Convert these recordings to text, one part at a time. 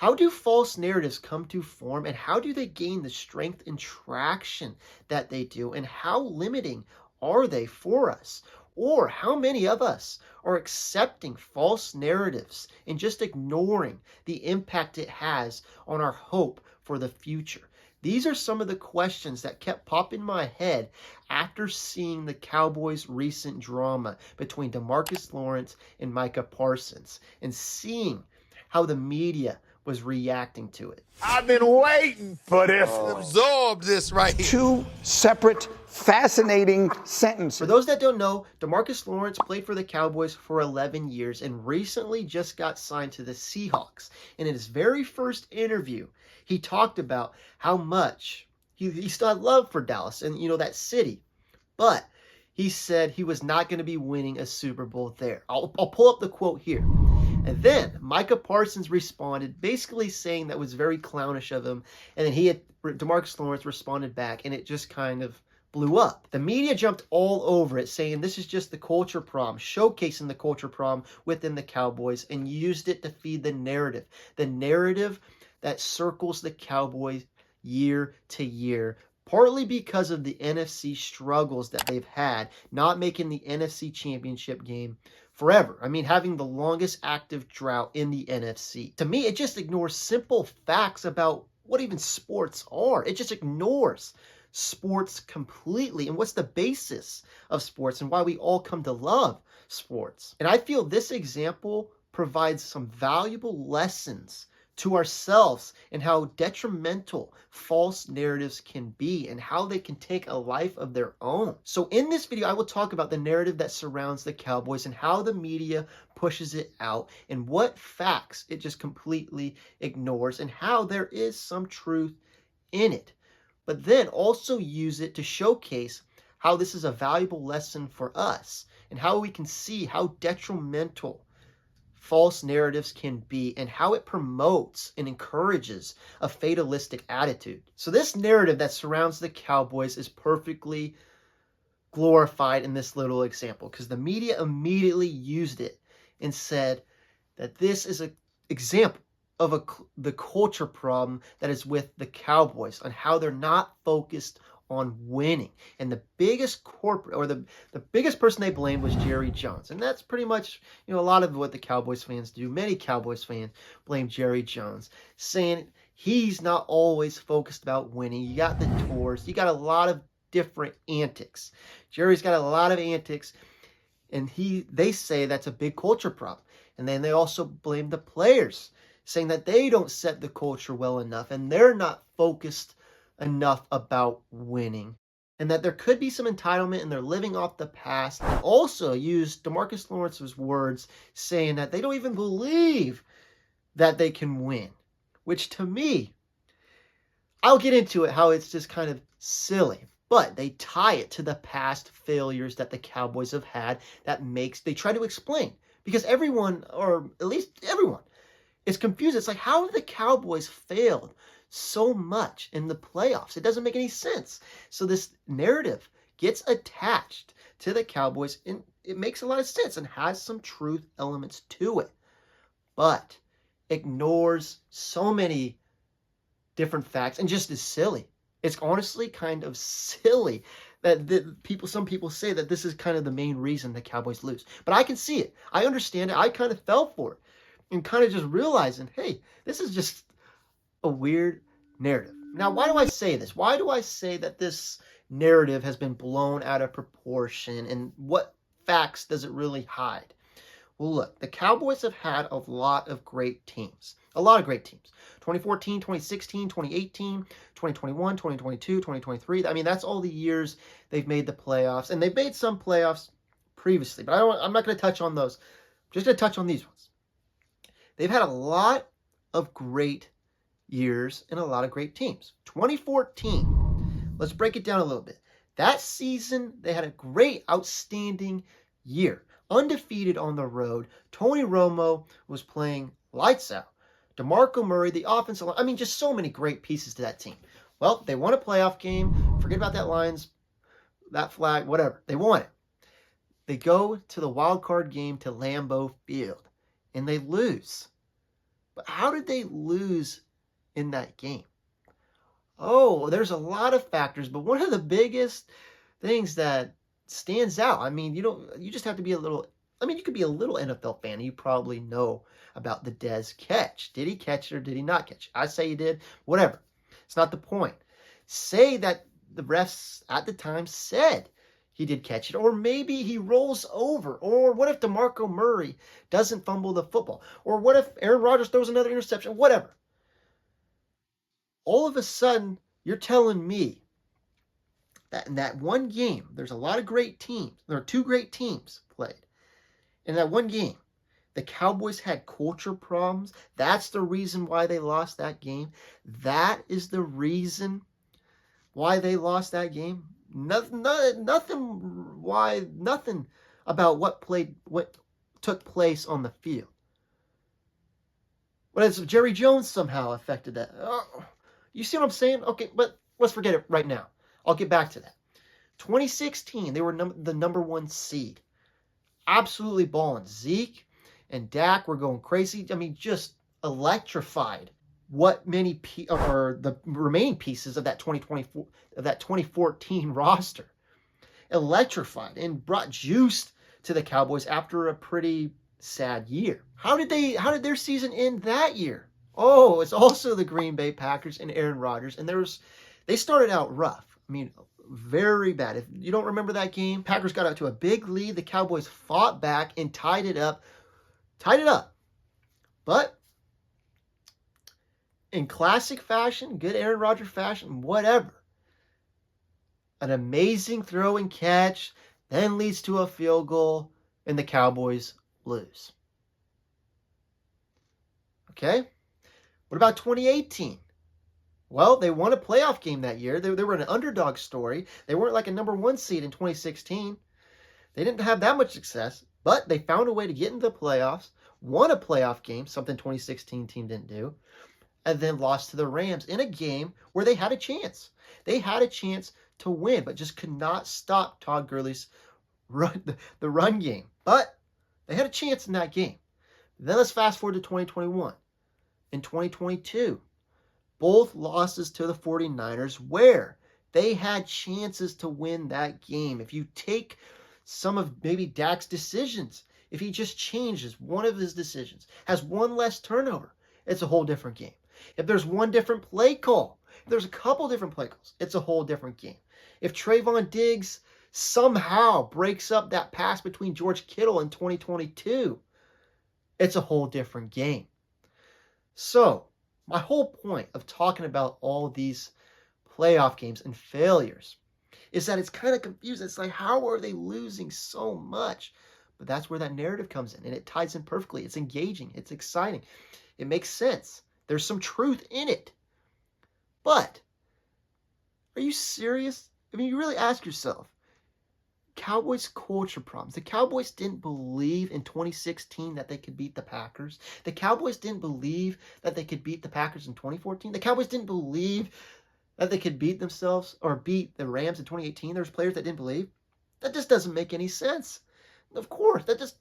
How do false narratives come to form, and how do they gain the strength and traction that they do, and how limiting are they for us? Or how many of us are accepting false narratives and just ignoring the impact it has on our hope for the future? These are some of the questions that kept popping in my head after seeing the Cowboys' recent drama between DeMarcus Lawrence and Micah Parsons, and seeing how the media was reacting to it. I've been waiting for this. Absorb this right here. Two separate, fascinating sentences. For those that don't know, DeMarcus Lawrence played for the Cowboys for 11 years and recently just got signed to the Seahawks. And in his very first interview, he talked about how much he still had love for Dallas and, that city. But he said he was not going to be winning a Super Bowl there. I'll pull up the quote here. And then Micah Parsons responded, basically saying that was very clownish of him. And then DeMarcus Lawrence responded back, and it just kind of blew up. The media jumped all over it, saying this is just the culture problem, showcasing the culture problem within the Cowboys, and used it to feed the narrative that circles the Cowboys year to year, partly because of the NFC struggles that they've had, not making the NFC Championship game forever. I mean, having the longest active drought in the NFC. To me, it just ignores simple facts about what even sports are. It just ignores sports completely and what's the basis of sports and why we all come to love sports. And I feel this example provides some valuable lessons to ourselves and how detrimental false narratives can be and how they can take a life of their own. So in this video, I will talk about the narrative that surrounds the Cowboys and how the media pushes it out and what facts it just completely ignores and how there is some truth in it. But then also use it to showcase how this is a valuable lesson for us and how we can see how detrimental false narratives can be and how it promotes and encourages a fatalistic attitude. So this narrative that surrounds the Cowboys is perfectly glorified in this little example because the media immediately used it and said that this is an example of the culture problem that is with the Cowboys on how they're not focused on winning. And the biggest corporate, or the biggest person they blamed was Jerry Jones. And that's pretty much, a lot of what the Cowboys fans do. Many Cowboys fans blame Jerry Jones, saying he's not always focused about winning. You got the tours. You got a lot of different antics. Jerry's got a lot of antics, and they say that's a big culture problem. And then they also blame the players, saying that they don't set the culture well enough, and they're not focused enough about winning, and that there could be some entitlement and they're living off the past. And also used DeMarcus Lawrence's words saying that they don't even believe that they can win, which to me, I'll get into it, how it's just kind of silly, but they tie it to the past failures that the Cowboys have had they try to explain, because everyone, or at least everyone, is confused. It's like, how have the Cowboys failed so much in the playoffs? It doesn't make any sense. So this narrative gets attached to the Cowboys, and it makes a lot of sense and has some truth elements to it, but ignores so many different facts and just is silly. It's honestly kind of silly that some people say that this is kind of the main reason the Cowboys lose. But I can see it. I understand it. I kind of fell for it and kind of just realizing, hey, this is just a weird narrative. Now, why do I say this? Why do I say that this narrative has been blown out of proportion, and what facts does it really hide? Well, look, the Cowboys have had a lot of great teams. 2014, 2016, 2018, 2021, 2022, 2023. I mean, that's all the years they've made the playoffs, and they've made some playoffs previously, but I'm not going to touch on those. I'm just going to touch on these ones. They've had a lot of great years and a lot of great teams. 2014, let's break it down a little bit. That season, they had a great, outstanding year. Undefeated on the road. Tony Romo was playing lights out. DeMarco Murray, the offensive line. I mean, just so many great pieces to that team. Well, they won a playoff game. Forget about that Lions, that flag, whatever. They won it. They go to the wild card game to Lambeau Field, and they lose. But how did they lose in that game? Oh, there's a lot of factors, but one of the biggest things that stands out, I mean, you just have to be a little, I mean, you could be a little NFL fan and you probably know about the Dez catch. Did he catch it or did he not catch it? I say he did, whatever. It's not the point. Say that the refs at the time said he did catch it, or maybe he rolls over, or what if DeMarco Murray doesn't fumble the football, or what if Aaron Rodgers throws another interception, whatever. All of a sudden, you're telling me that in that one game, there's a lot of great teams. There are two great teams played. In that one game, the Cowboys had culture problems. That's the reason why they lost that game. That is the reason why they lost that game. Nothing about what took place on the field. But as Jerry Jones somehow affected that. You see what I'm saying? Okay, but let's forget it right now. I'll get back to that. 2016, they were the number 1 seed. Absolutely balling. Zeke and Dak were going crazy. I mean, just electrified. What many or the remaining pieces of that 2014 roster electrified and brought juice to the Cowboys after a pretty sad year. How did their season end that year? Oh, it's also the Green Bay Packers and Aaron Rodgers, and they started out rough. I mean, very bad. If you don't remember that game, Packers got out to a big lead. The Cowboys fought back and tied it up. But in classic fashion, good Aaron Rodgers fashion, whatever, an amazing throw and catch then leads to a field goal, and the Cowboys lose. Okay? What about 2018? Well, they won a playoff game that year. They were an underdog story. They weren't like a number 1 seed in 2016. They didn't have that much success, but they found a way to get into the playoffs, won a playoff game, something 2016 team didn't do, and then lost to the Rams in a game where they had a chance. They had a chance to win, but just could not stop Todd Gurley's the run game. But they had a chance in that game. Then let's fast forward to 2021. In 2022, both losses to the 49ers where they had chances to win that game. If you take some of maybe Dak's decisions, if he just changes one of his decisions, has one less turnover, it's a whole different game. If there's one different play call, if there's a couple different play calls, it's a whole different game. If Trayvon Diggs somehow breaks up that pass between George Kittle in 2022, it's a whole different game. So, my whole point of talking about all these playoff games and failures is that it's kind of confusing. It's like, how are they losing so much? But that's where that narrative comes in, and it ties in perfectly. It's engaging. It's exciting. It makes sense. There's some truth in it. But, are you serious? I mean, you really ask yourself, Cowboys culture problems. The Cowboys didn't believe in 2016 that they could beat the Packers. The Cowboys didn't believe that they could beat the Packers in 2014. The Cowboys didn't believe that they could beat themselves or beat the Rams in 2018. There's players that didn't believe. That just doesn't make any sense. Of course, does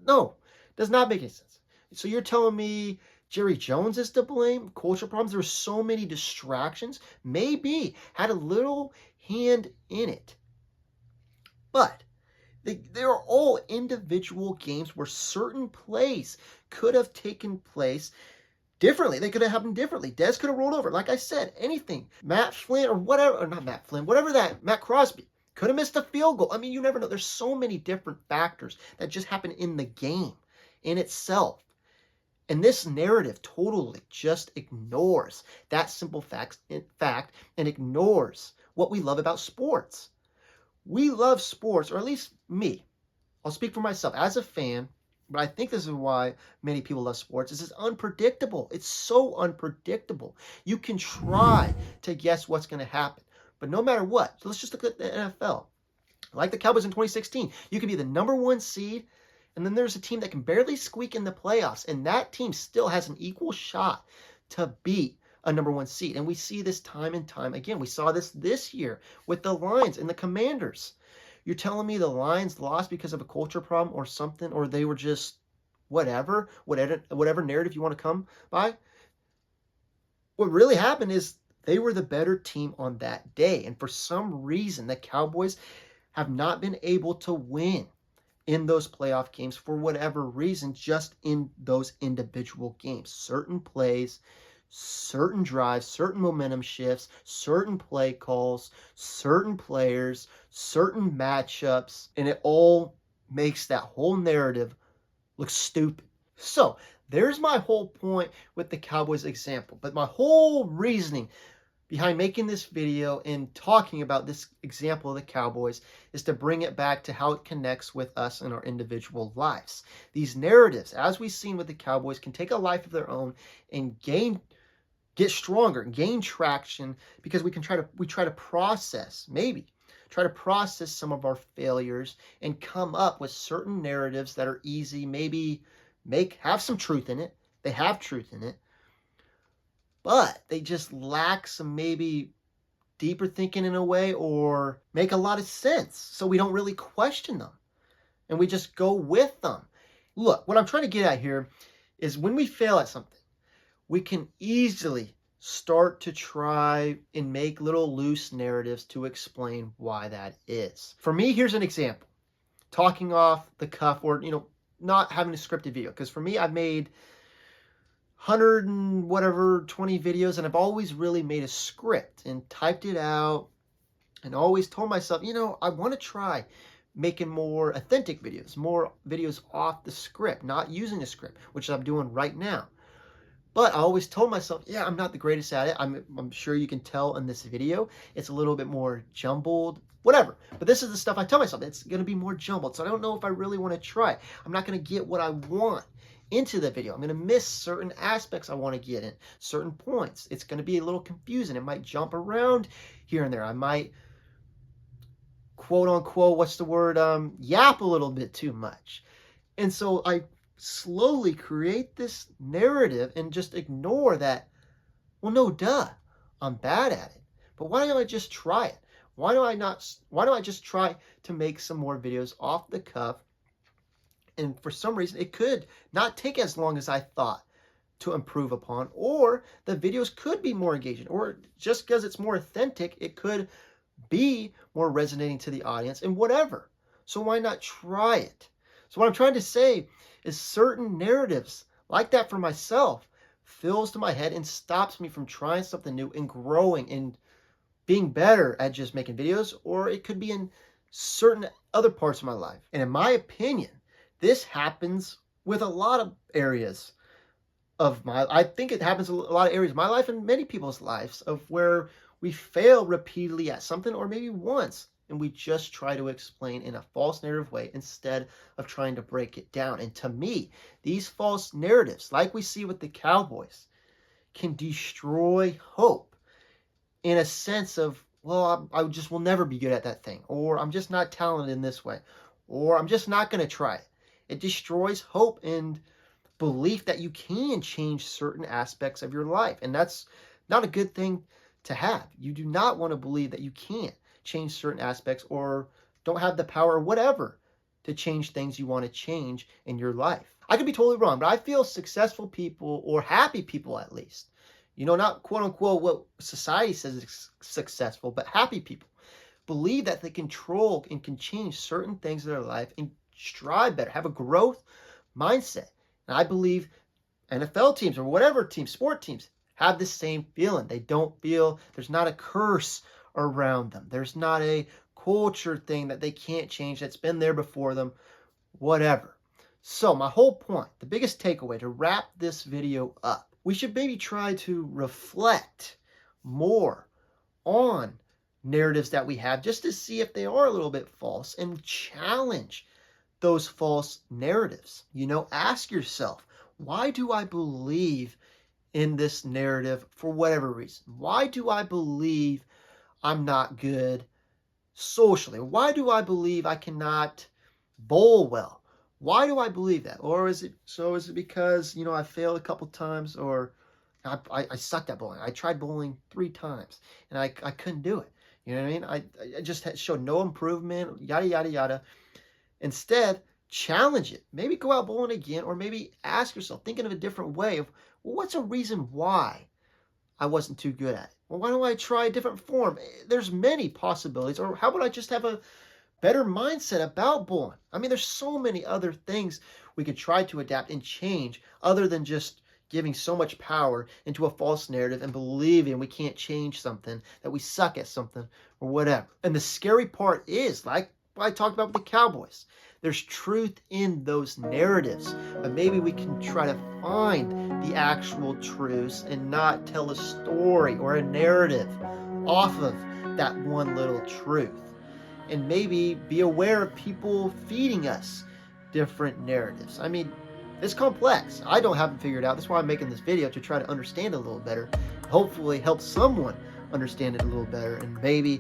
not make any sense. So you're telling me Jerry Jones is to blame? Culture problems? There were so many distractions. Maybe had a little hand in it. But they are all individual games where certain plays could have taken place differently. They could have happened differently. Dez could have rolled over. Like I said, anything. Matt Flynn or whatever, or not Matt Flynn, whatever that, Matt Crosby could have missed a field goal. I mean, you never know. There's so many different factors that just happen in the game in itself. And this narrative totally just ignores that simple fact and ignores what we love about sports. We love sports, or at least me. I'll speak for myself as a fan, but I think this is why many people love sports. It's unpredictable. It's so unpredictable. You can try to guess what's going to happen, but no matter what, so let's just look at the NFL. Like the Cowboys in 2016, you can be the number 1 seed, and then there's a team that can barely squeak in the playoffs, and that team still has an equal shot to beat a number 1 seed. And we see this time and time again. We saw this year with the Lions and the Commanders. You're telling me the Lions lost because of a culture problem or something, or they were just whatever narrative you want to come by. What really happened is they were the better team on that day. And for some reason, the Cowboys have not been able to win in those playoff games for whatever reason, just in those individual games. Certain plays, certain drives, certain momentum shifts, certain play calls, certain players, certain matchups, and it all makes that whole narrative look stupid. So there's my whole point with the Cowboys example. But my whole reasoning behind making this video and talking about this example of the Cowboys is to bring it back to how it connects with us in our individual lives. These narratives, as we've seen with the Cowboys, can take a life of their own and get stronger, gain traction, because we try to process some of our failures and come up with certain narratives that are easy, maybe have some truth in it. They have truth in it, but they just lack some maybe deeper thinking in a way, or make a lot of sense. So we don't really question them and we just go with them. Look, what I'm trying to get at here is when we fail at something, we can easily start to try and make little loose narratives to explain why that is. For me, here's an example. Talking off the cuff, or, not having a scripted video. Because for me, I've made 20 videos, and I've always really made a script and typed it out and always told myself, I want to try making more authentic videos, more videos off the script, not using a script, which I'm doing right now. But I always told myself, I'm not the greatest at it. I'm sure you can tell in this video. It's a little bit more jumbled, whatever. But this is the stuff I tell myself. It's going to be more jumbled. So I don't know if I really want to try. I'm not going to get what I want into the video. I'm going to miss certain aspects I want to get in, certain points. It's going to be a little confusing. It might jump around here and there. I might, quote unquote, yap a little bit too much. And so I slowly create this narrative and just ignore that, well, no, duh, I'm bad at it. But why don't I just try it? Why do I just try to make some more videos off the cuff? And for some reason, it could not take as long as I thought to improve upon, or the videos could be more engaging, or just because it's more authentic, it could be more resonating to the audience, and whatever. So why not try it? So what I'm trying to say is certain narratives like that for myself fills to my head and stops me from trying something new and growing and being better at just making videos, or it could be in certain other parts of my life. And in my opinion, this happens with a lot of areas of I think it happens in a lot of areas of my life and many people's lives, of where we fail repeatedly at something, or maybe once, and we just try to explain in a false narrative way instead of trying to break it down. And to me, these false narratives, like we see with the Cowboys, can destroy hope in a sense of, well, I just will never be good at that thing, or I'm just not talented in this way, or I'm just not going to try it. It destroys hope and belief that you can change certain aspects of your life. And that's not a good thing to have. You do not want to believe that you can't change certain aspects, or don't have the power or whatever to change things you want to change in your life. I could be totally wrong, but I feel successful people, or happy people at least, not quote unquote what society says is successful, but happy people believe that they control and can change certain things in their life and strive better, have a growth mindset. And I believe NFL teams, or whatever teams, sport teams, have the same feeling. They don't feel there's not a curse around them. There's not a culture thing that they can't change that's been there before them, whatever. So my whole point, the biggest takeaway to wrap this video up, we should maybe try to reflect more on narratives that we have, just to see if they are a little bit false, and challenge those false narratives. Ask yourself, why do I believe in this narrative for whatever reason? Why do I believe I'm not good socially? Why do I believe I cannot bowl well? Why do I believe that? Or is it because, I failed a couple times, or I sucked at bowling. I tried bowling 3 times and I couldn't do it. You know what I mean? I just showed no improvement, yada, yada, yada. Instead, challenge it. Maybe go out bowling again, or maybe ask yourself, thinking of a different way of, well, what's a reason why I wasn't too good at it? Well, why don't I try a different form? There's many possibilities. Or how about I just have a better mindset about bowling? I mean, there's so many other things we could try to adapt and change other than just giving so much power into a false narrative and believing we can't change something, that we suck at something or whatever. And the scary part is, like I talked about with the Cowboys, there's truth in those narratives, but maybe we can try to find the actual truths and not tell a story or a narrative off of that one little truth. And maybe be aware of people feeding us different narratives. I mean, it's complex. I don't have it figured out. That's why I'm making this video, to try to understand it a little better. Hopefully help someone understand it a little better, and maybe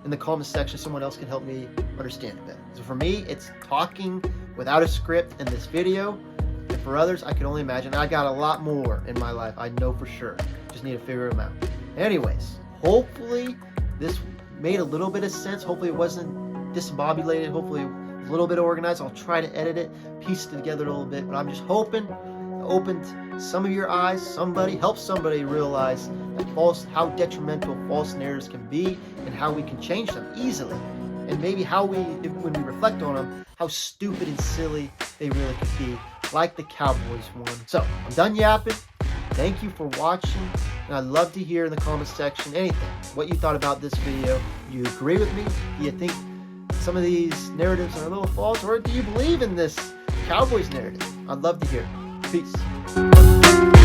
in the comment section someone else can help me understand it better. So for me, it's talking without a script in this video, and for others, I can only imagine. I got a lot more in my life, I know for sure. Just need to figure them out. Anyways, hopefully this made a little bit of sense. Hopefully it wasn't discombobulated. Hopefully it was a little bit organized. I'll try to edit it, piece it together a little bit, but I'm just hoping it opened some of your eyes, help somebody realize that how detrimental false narratives can be, and how we can change them easily, and maybe how when we reflect on them, how stupid and silly they really could be, like the Cowboys one. So I'm done yapping. Thank you for watching, and I'd love to hear in the comments section what you thought about this video. Do you agree with me? Do you think some of these narratives are a little false, or do you believe in this Cowboys narrative? I'd love to hear it. Peace.